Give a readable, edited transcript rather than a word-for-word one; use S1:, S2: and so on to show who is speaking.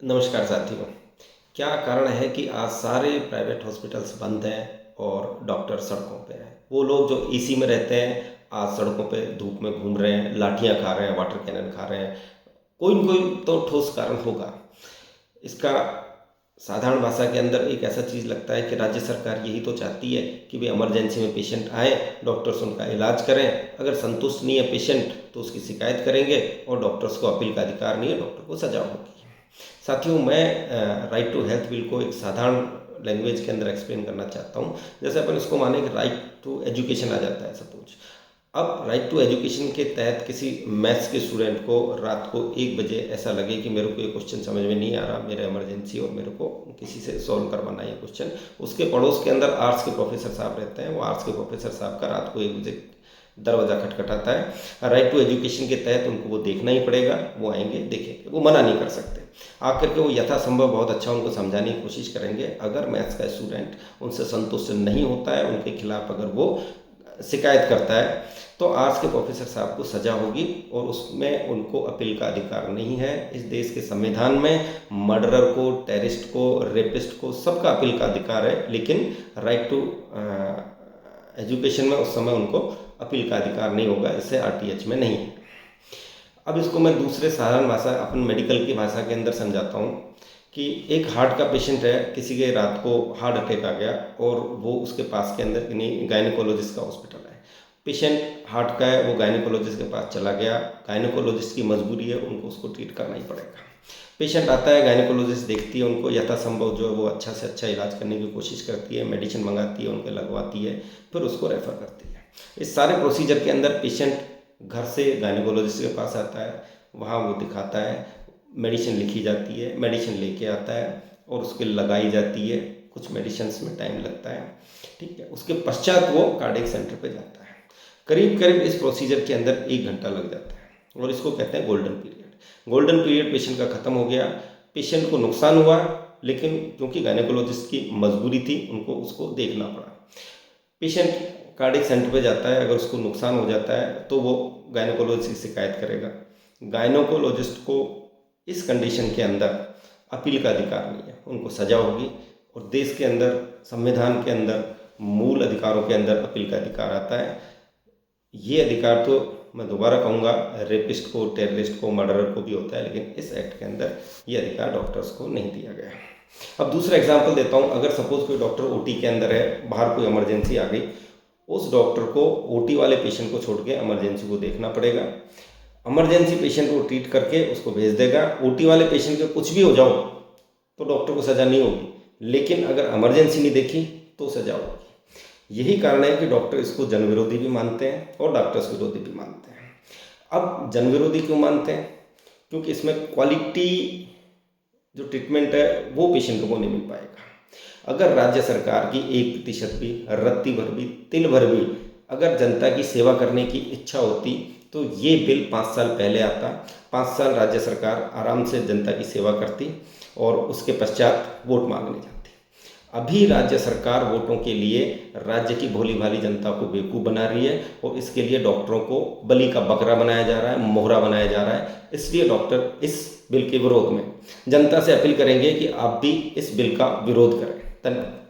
S1: नमस्कार साथियों। क्या कारण है कि आज सारे प्राइवेट हॉस्पिटल्स बंद हैं और डॉक्टर सड़कों पे हैं। वो लोग जो एसी में रहते हैं आज सड़कों पे धूप में घूम रहे हैं, लाठियाँ खा रहे हैं, वाटर कैनन खा रहे हैं। कोई न कोई तो ठोस कारण होगा। इसका साधारण भाषा के अंदर एक ऐसा चीज़ लगता है कि राज्य सरकार यही तो चाहती है कि भाई इमरजेंसी में पेशेंट आए, डॉक्टर्स उनका इलाज करें। अगर संतुष्ट नहीं है पेशेंट तो उसकी शिकायत करेंगे और डॉक्टर्स को अपील का अधिकार नहीं है, डॉक्टर को सजा होगी। साथियों, मैं राइट टू हेल्थ बिल को एक साधारण लैंग्वेज के अंदर एक्सप्लेन करना चाहता हूँ। जैसे अपन इसको माने कि राइट टू एजुकेशन आ जाता है सपोज। अब राइट टू एजुकेशन के तहत किसी मैथ्स के स्टूडेंट को रात को 1 बजे ऐसा लगे कि मेरे को ये क्वेश्चन समझ में नहीं आ रहा, मेरा इमरजेंसी और मेरे को किसी से सॉल्व करवाना है क्वेश्चन। उसके पड़ोस के अंदर आर्ट्स के प्रोफेसर साहब रहते हैं। वो आर्ट्स के प्रोफेसर साहब का रात को 1 बजे दरवाज़ा खटखटाता है। राइट टू एजुकेशन के तहत उनको वो देखना ही पड़ेगा। वो आएंगे, देखेंगे, वो मना नहीं कर सकते। आकर के वो यथासंभव बहुत अच्छा उनको समझाने की कोशिश करेंगे। अगर मैथ्स का स्टूडेंट उनसे संतुष्ट नहीं होता है, उनके खिलाफ अगर वो शिकायत करता है, तो आर्ट्स के प्रोफेसर साहब को सजा होगी और उसमें उनको अपील का अधिकार नहीं है। इस देश के संविधान में मर्डरर को, टेररिस्ट को, रेपिस्ट को सबका अपील का अधिकार है, लेकिन राइट टू एजुकेशन में उस समय उनको अपील का अधिकार नहीं होगा। इससे आरटीएच में नहीं है। अब इसको मैं दूसरे साधारण भाषा, अपन मेडिकल की भाषा के अंदर समझाता हूँ कि एक हार्ट का पेशेंट है, किसी के रात को हार्ट अटैक आ गया और वो उसके पास के अंदर यानी गायनेकोलॉजिस्ट का हॉस्पिटल है। पेशेंट हार्ट का है, वो गायनेकोलॉजिस्ट के पास चला गया। गायनेकोलॉजिस्ट की मजबूरी है, उनको उसको ट्रीट करना ही पड़ेगा। पेशेंट आता है, गायनेकोलॉजिस्ट देखती है उनको, यथासंभव जो है वो अच्छा से अच्छा इलाज करने की कोशिश करती है, मेडिसिन मंगाती है, उनके लगवाती है, फिर उसको रेफ़र करती है। इस सारे प्रोसीजर के अंदर पेशेंट घर से गायनेकोलॉजिस्ट के पास आता है, वहाँ वो दिखाता है, मेडिसिन लिखी जाती है, मेडिसिन लेके आता है और उसके लगाई जाती है। कुछ मेडिसिन्स में टाइम लगता है, ठीक है। उसके पश्चात वो कार्डियक सेंटर पे जाता है। करीब करीब इस प्रोसीजर के अंदर 1 घंटा लग जाता है और इसको कहते हैं golden period. Golden period patient का ख़त्म हो गया, पेशेंट को नुकसान हुआ, लेकिन क्योंकि गायनेकोलॉजिस्ट की मजबूरी थी, उनको उसको देखना पड़ा। पेशेंट कार्डियक सेंटर पे जाता है, अगर उसको नुकसान हो जाता है तो वो गायनेकोलॉजिस्ट की शिकायत करेगा। गायनेकोलॉजिस्ट को इस कंडीशन के अंदर अपील का अधिकार नहीं है, उनको सजा होगी। और देश के अंदर, संविधान के अंदर, मूल अधिकारों के अंदर अपील का अधिकार आता है। ये अधिकार तो मैं दोबारा कहूँगा रेपिस्ट को, टेररिस्ट को, मर्डरर को भी होता है, लेकिन इस एक्ट के अंदर ये अधिकार डॉक्टर्स को नहीं दिया गया है। अब दूसरा एग्जाम्पल देता हूँ। अगर सपोज कोई डॉक्टर ओटी के अंदर है, बाहर कोई इमरजेंसी आ गई, उस डॉक्टर को ओटी वाले पेशेंट को छोड़ के इमरजेंसी को देखना पड़ेगा। इमरजेंसी पेशेंट को ट्रीट करके उसको भेज देगा। ओटी वाले पेशेंट के कुछ भी हो जाओ तो डॉक्टर को सज़ा नहीं होगी, लेकिन अगर इमरजेंसी नहीं देखी तो सज़ा होगी। यही कारण है कि डॉक्टर इसको जन विरोधी भी मानते हैं और डॉक्टर्स विरोधी भी मानते हैं। अब जन विरोधी क्यों मानते हैं? क्योंकि इसमें क्वालिटी जो ट्रीटमेंट है वो पेशेंट को नहीं मिल पाएगा। अगर राज्य सरकार की 1% भी, रत्ती भर भी, तिल भर भी अगर जनता की सेवा करने की इच्छा होती तो ये बिल 5 साल पहले आता। 5 साल राज्य सरकार आराम से जनता की सेवा करती और उसके पश्चात वोट मांगने जाती। अभी राज्य सरकार वोटों के लिए राज्य की भोली भाली जनता को बेवकूफ़ बना रही है और इसके लिए डॉक्टरों को बलि का बकरा बनाया जा रहा है, मोहरा बनाया जा रहा है। इसलिए डॉक्टर इस बिल के विरोध में जनता से अपील करेंगे कि आप भी इस बिल का विरोध करें। धन्यवाद।